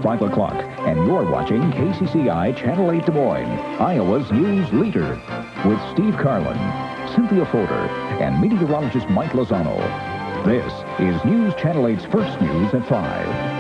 5 o'clock, and you're watching KCCI Channel 8 Des Moines, Iowa's news leader, with Steve Carlin, Cynthia Fodor, and meteorologist Mike Lozano. This is News Channel 8's First News at 5.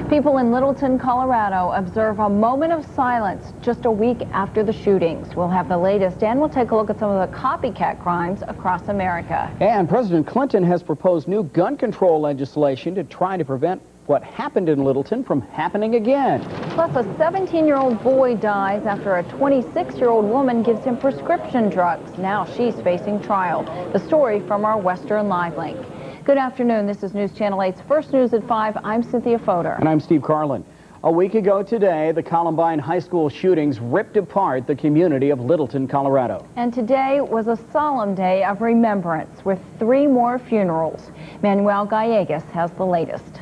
People in Littleton, Colorado observe a moment of silence just a week after the shootings. We'll have the latest, and we'll take a look at some of the copycat crimes across America. And President Clinton has proposed new gun control legislation to try to prevent what happened in Littleton from happening again. Plus, a 17-year-old boy dies after a 26-year-old woman gives him prescription drugs. Now she's facing trial. The story from our Western Live Link. Good afternoon. This is News Channel 8's First News at 5. I'm Cynthia Fodor. And I'm Steve Carlin. A week ago today, the Columbine high school shootings ripped apart the community of Littleton, Colorado. And today was a solemn day of remembrance with 3 more funerals. Manuel Gallegos has the latest.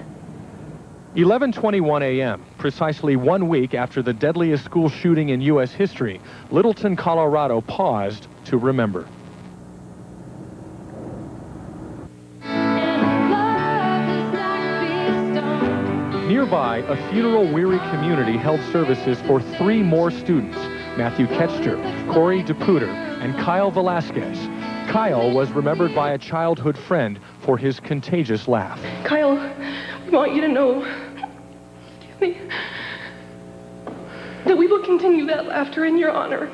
11:21 a.m., precisely 1 week after the deadliest school shooting in U.S. history, Littleton, Colorado paused to remember. Nearby, a funeral-weary community held services for 3 more students, Matthew Ketchter, Corey DePuter, and Kyle Velasquez. Kyle was remembered by a childhood friend for his contagious laugh. Kyle, we want you to know, excuse me, that we will continue that laughter in your honor.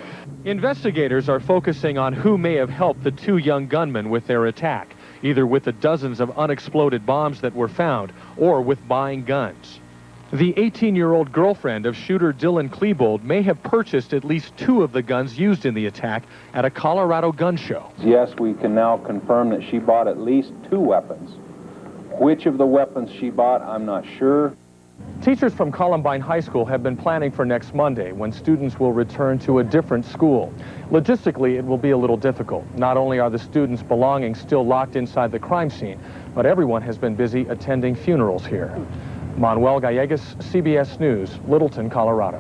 Investigators are focusing on who may have helped the 2 young gunmen with their attack, either with the dozens of unexploded bombs that were found or with buying guns. The 18-year-old girlfriend of shooter Dylan Klebold may have purchased at least 2 of the guns used in the attack at a Colorado gun show. Yes, we can now confirm that she bought at least 2 weapons. Which of the weapons she bought, I'm not sure. Teachers from Columbine High School have been planning for next Monday, when students will return to a different school. Logistically, it will be a little difficult. Not only are the students' belongings still locked inside the crime scene, but everyone has been busy attending funerals here. Manuel Gallegos, CBS News, Littleton, Colorado.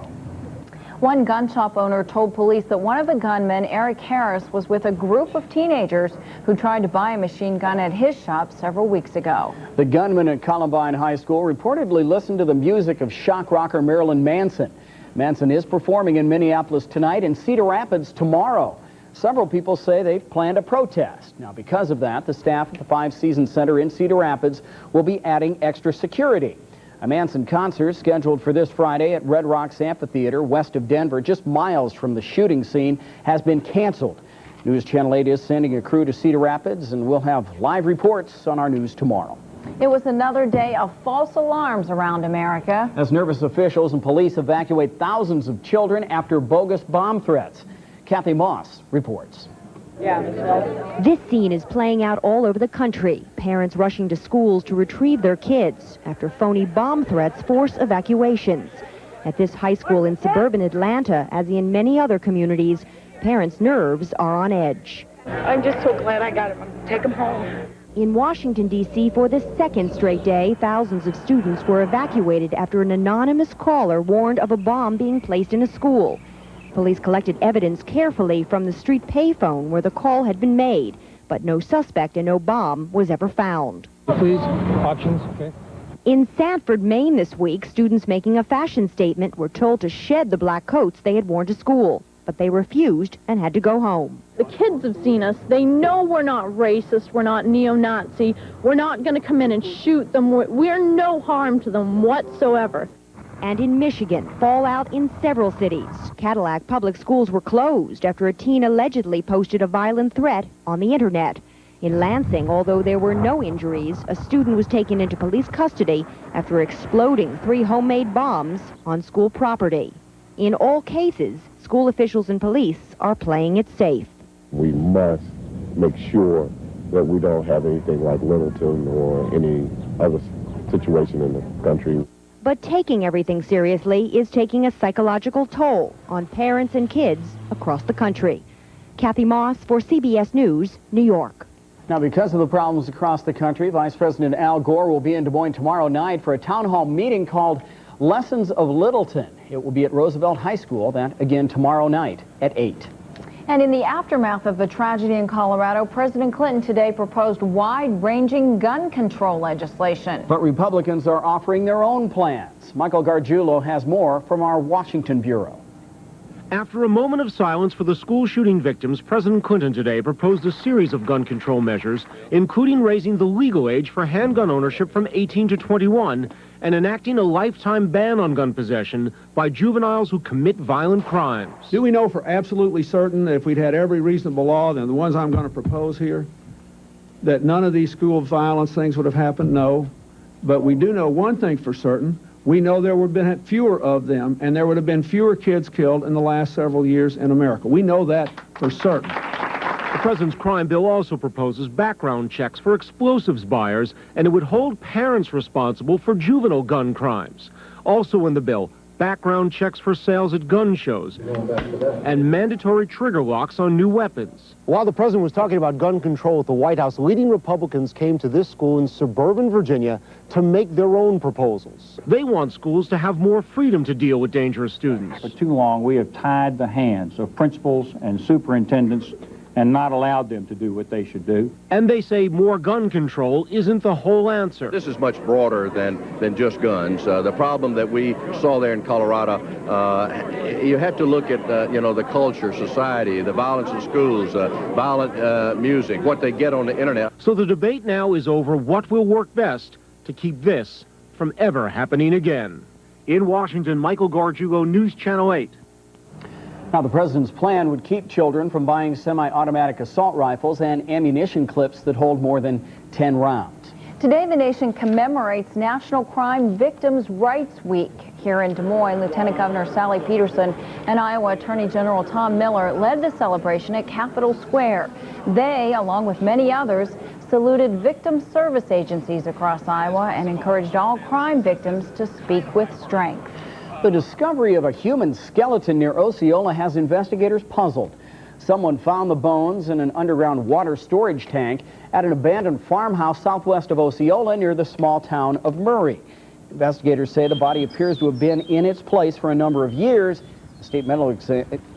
One gun shop owner told police that one of the gunmen, Eric Harris, was with a group of teenagers who tried to buy a machine gun at his shop several weeks ago. The gunman at Columbine High School reportedly listened to the music of shock rocker Marilyn Manson. Manson is performing in Minneapolis tonight and Cedar Rapids tomorrow. Several people say they've planned a protest. Now, because of that, the staff at the 5 Seasons Center in Cedar Rapids will be adding extra security. A Manson concert scheduled for this Friday at Red Rocks Amphitheater west of Denver, just miles from the shooting scene, has been canceled. News Channel 8 is sending a crew to Cedar Rapids, and we'll have live reports on our news tomorrow. It was another day of false alarms around America. As nervous officials and police evacuate thousands of children after bogus bomb threats. Kathy Moss reports. This scene is playing out all over the country. Parents rushing to schools to retrieve their kids after phony bomb threats force evacuations. At this high school in suburban Atlanta, as in many other communities, parents' nerves are on edge. I'm just so glad I got him. I'm gonna take him home. In Washington, D.C., for the 2nd straight day, thousands of students were evacuated after an anonymous caller warned of a bomb being placed in a school. Police collected evidence carefully from the street payphone where the call had been made, but no suspect and no bomb was ever found. Please, options, okay. In Sanford, Maine this week, students making a fashion statement were told to shed the black coats they had worn to school, but they refused and had to go home. The kids have seen us. They know we're not racist, we're not neo-Nazi, we're not going to come in and shoot them. We're no harm to them whatsoever. And in Michigan, fallout in several cities. Cadillac public schools were closed after a teen allegedly posted a violent threat on the internet. In Lansing, although there were no injuries, a student was taken into police custody after exploding 3 homemade bombs on school property. In all cases, school officials and police are playing it safe. We must make sure that we don't have anything like Littleton or any other situation in the country. But taking everything seriously is taking a psychological toll on parents and kids across the country. Kathy Moss for CBS News, New York. Now, because of the problems across the country, Vice President Al Gore will be in Des Moines tomorrow night for a town hall meeting called Lessons of Littleton. It will be at Roosevelt High School, that again tomorrow night at 8. And in the aftermath of the tragedy in Colorado, President Clinton today proposed wide-ranging gun control legislation. But Republicans are offering their own plans. Michael Gargiulo has more from our Washington bureau. After a moment of silence for the school shooting victims, President Clinton today proposed a series of gun control measures, including raising the legal age for handgun ownership from 18 to 21 and enacting a lifetime ban on gun possession by juveniles who commit violent crimes. Do we know for absolutely certain that if we'd had every reasonable law, than the ones I'm going to propose here, that none of these school violence things would have happened? No. But we do know one thing for certain. We know there would have been fewer of them, and there would have been fewer kids killed in the last several years in America. We know that for certain. The president's crime bill also proposes background checks for explosives buyers, and it would hold parents responsible for juvenile gun crimes. Also in the bill, background checks for sales at gun shows, and mandatory trigger locks on new weapons. While the president was talking about gun control at the White House, leading Republicans came to this school in suburban Virginia to make their own proposals. They want schools to have more freedom to deal with dangerous students. For too long, we have tied the hands of principals and superintendents and not allowed them to do what they should do. And they say more gun control isn't the whole answer. This is much broader than just guns. The problem that we saw there in Colorado, you have to look at, you know, the culture, society, the violence in schools, violent music, what they get on the internet. So the debate now is over what will work best to keep this from ever happening again. In Washington, Michael Gargiulo, News Channel 8. Now, the president's plan would keep children from buying semi-automatic assault rifles and ammunition clips that hold more than 10 rounds. Today, the nation commemorates National Crime Victims' Rights Week. Here in Des Moines, Lieutenant Governor Sally Peterson and Iowa Attorney General Tom Miller led the celebration at Capitol Square. They, along with many others, saluted victim service agencies across Iowa and encouraged all crime victims to speak with strength. The discovery of a human skeleton near Osceola has investigators puzzled. Someone found the bones in an underground water storage tank at an abandoned farmhouse southwest of Osceola near the small town of Murray. Investigators say the body appears to have been in its place for a number of years. The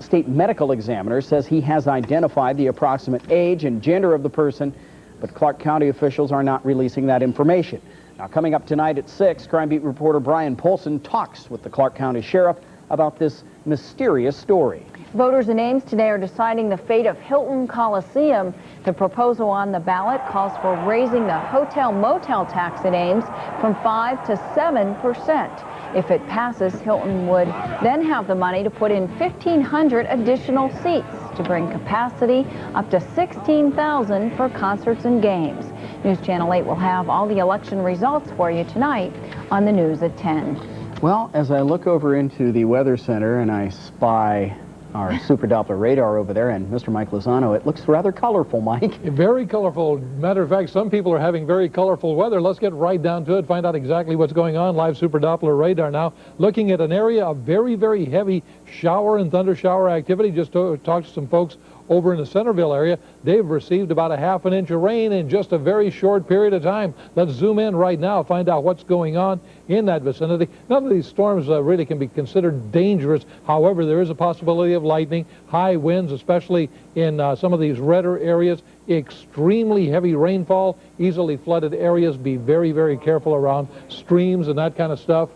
state medical examiner says he has identified the approximate age and gender of the person, but Clark County officials are not releasing that information. Now, coming up tonight at 6, Crime Beat reporter Brian Polson talks with the Clark County Sheriff about this mysterious story. Voters in Ames today are deciding the fate of Hilton Coliseum. The proposal on the ballot calls for raising the hotel-motel tax in Ames from 5 to 7%. If it passes, Hilton would then have the money to put in 1,500 additional seats to bring capacity up to 16,000 for concerts and games. News Channel 8 will have all the election results for you tonight on the news at 10. Well, as I look over into the Weather Center and I spy our Super Doppler radar over there and Mr. Mike Lozano, it looks rather colorful, Mike. Very colorful. Matter of fact, some people are having very colorful weather. Let's get right down to it, find out exactly what's going on. Live Super Doppler radar now, looking at an area of very, very heavy shower and thunder shower activity. Just talked to some folks over in the Centerville area. They've received about a ½ inch of rain in just a very short period of time. Let's zoom in right now, find out what's going on in that vicinity. None of these storms really can be considered dangerous. However, there is a possibility of lightning, high winds, especially in some of these redder areas, extremely heavy rainfall, easily flooded areas. Be very, very careful around streams and that kind of stuff.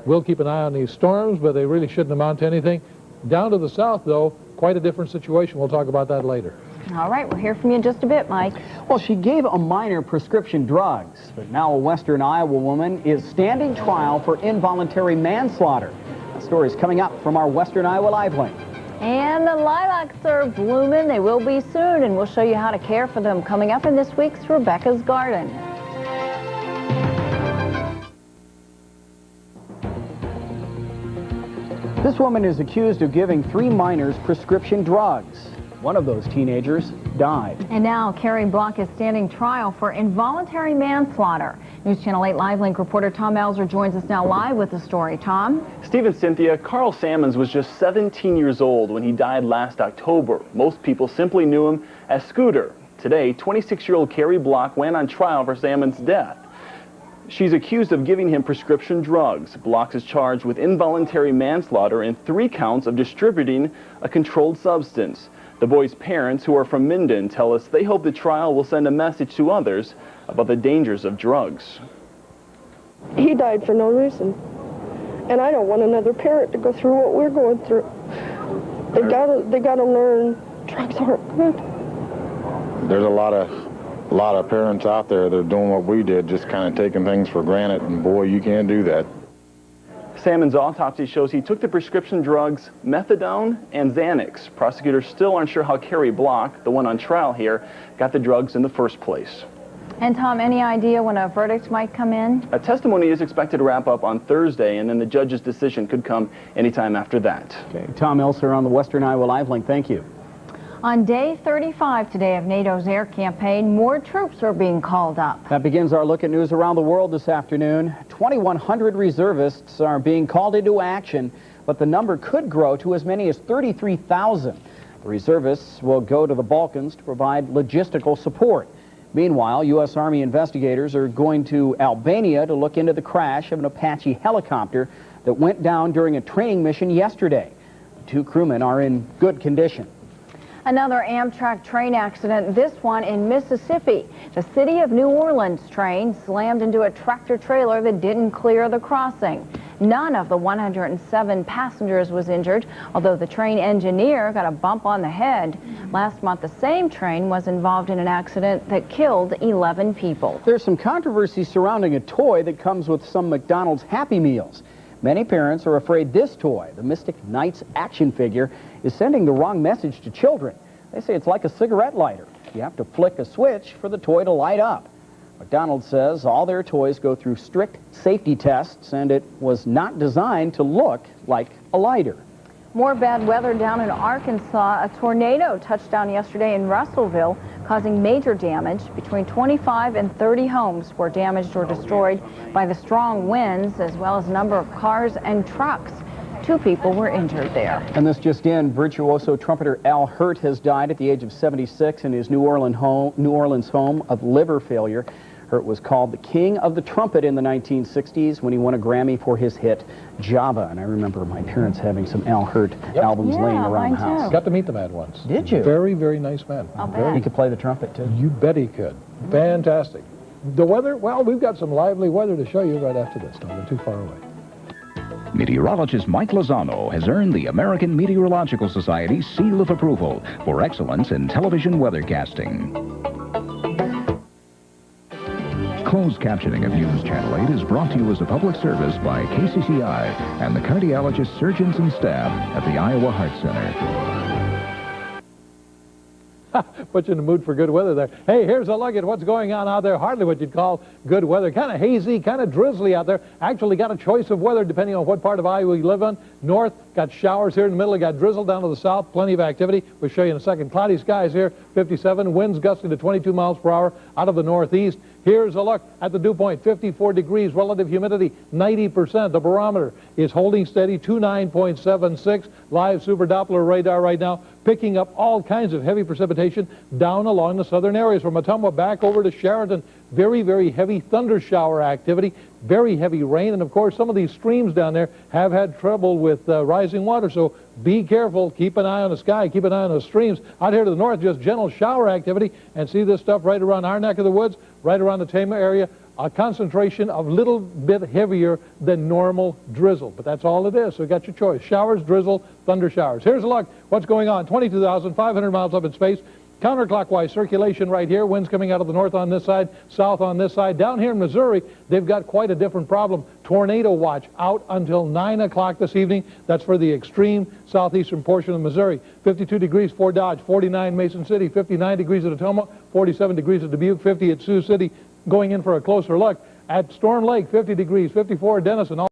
We'll keep an eye on these storms, but they really shouldn't amount to anything. Down to the south, though, quite a different situation. We'll talk about that later. All right, we'll hear from you in just a bit, Mike. Well, she gave a minor prescription drugs, but now a Western Iowa woman is standing trial for involuntary manslaughter. The story is coming up from our Western Iowa Live Link. And the lilacs are blooming. They will be soon, and we'll show you how to care for them coming up in this week's Rebecca's Garden. This woman is accused of giving 3 minors prescription drugs. One of those teenagers died. And now Carrie Block is standing trial for involuntary manslaughter. News Channel 8 Live Link reporter Tom Elzer joins us now live with the story. Tom? Steve and Cynthia, Carl Sammons was just 17 years old when he died last October. Most people simply knew him as Scooter. Today, 26-year-old Carrie Block went on trial for Sammons' death. She's accused of giving him prescription drugs. Block is charged with involuntary manslaughter and 3 counts of distributing a controlled substance. The boy's parents, who are from Minden, tell us they hope the trial will send a message to others about the dangers of drugs. He died for no reason. And I don't want another parent to go through what we're going through. They gotta learn drugs aren't good. There's a lot of parents out there that are doing what we did, just kind of taking things for granted, and boy, you can't do that. Salmon's autopsy shows he took the prescription drugs methadone and Xanax. Prosecutors still aren't sure how Carrie Block, the one on trial here, got the drugs in the first place. And Tom, any idea when a verdict might come in? A testimony is expected to wrap up on Thursday, and then the judge's decision could come anytime after that. Okay, Tom Elser on the Western Iowa Live Link. Thank you. On day 35 today of NATO's air campaign, more troops are being called up. That begins our look at news around the world this afternoon. 2,100 reservists are being called into action, but the number could grow to as many as 33,000. The reservists will go to the Balkans to provide logistical support. Meanwhile, U.S. Army investigators are going to Albania to look into the crash of an Apache helicopter that went down during a training mission yesterday. The two crewmen are in good condition. Another Amtrak train accident, this one in Mississippi. The City of New Orleans train slammed into a tractor trailer that didn't clear the crossing. None of the 107 passengers was injured, although the train engineer got a bump on the head. Last month, the same train was involved in an accident that killed 11 people. There's some controversy surrounding a toy that comes with some McDonald's Happy Meals. Many parents are afraid this toy, the Mystic Knights action figure, is sending the wrong message to children. They say it's like a cigarette lighter. You have to flick a switch for the toy to light up. McDonald's says all their toys go through strict safety tests, and it was not designed to look like a lighter. More bad weather down in Arkansas. A tornado touched down yesterday in Russellville, causing major damage. Between 25 and 30 homes were damaged or destroyed by the strong winds, as well as a number of cars and trucks. 2 people were injured there. And this just in, virtuoso trumpeter Al Hirt has died at the age of 76 in his New Orleans home of liver failure. Hirt was called the king of the trumpet in the 1960s when he won a Grammy for his hit Java. And I remember my parents having some Al Hirt albums laying around the house. Got to meet the man once. Did you? Very, very nice man. He could play the trumpet, too. You bet he could. Fantastic. The weather, well, we've got some lively weather to show you right after this. Don't go too far away. Meteorologist Mike Lozano has earned the American Meteorological Society's seal of approval for excellence in television weathercasting. Closed captioning of News Channel 8 is brought to you as a public service by KCCI and the cardiologists, surgeons, and staff at the Iowa Heart Center. Put you in the mood for good weather there. Hey, here's a look at what's going on out there. Hardly what you'd call good weather. Kind of hazy, kind of drizzly out there. Actually got a choice of weather depending on what part of Iowa you live on. North, got showers here in the middle. Got drizzle down to the south. Plenty of activity. We'll show you in a second. Cloudy skies here, 57. Winds gusting to 22 miles per hour out of the northeast. Here's a look at the dew point, 54 degrees, relative humidity, 90%. The barometer is holding steady, 29.76. Live super Doppler radar right now, picking up all kinds of heavy precipitation down along the southern areas. From Ottumwa back over to Sheridan, very, very heavy thunder shower activity, very heavy rain, and of course some of these streams down there have had trouble with rising water, so be careful, keep an eye on the sky, keep an eye on those streams. Out here to the north, just gentle shower activity, and see this stuff right around our neck of the woods, right around the Tama area, a concentration of little bit heavier than normal drizzle, but that's all it is, so you got your choice. Showers, drizzle, thunder showers. Here's a look, what's going on, 22,500 miles up in space. Counterclockwise circulation right here, winds coming out of the north on this side, south on this side. Down here in Missouri, they've got quite a different problem. Tornado watch out until 9 o'clock this evening. That's for the extreme southeastern portion of Missouri. 52 degrees Fort Dodge, 49 Mason City, 59 degrees at Ottumwa, 47 degrees at Dubuque, 50 at Sioux City. Going in for a closer look at Storm Lake, 50 degrees, 54 at Denison.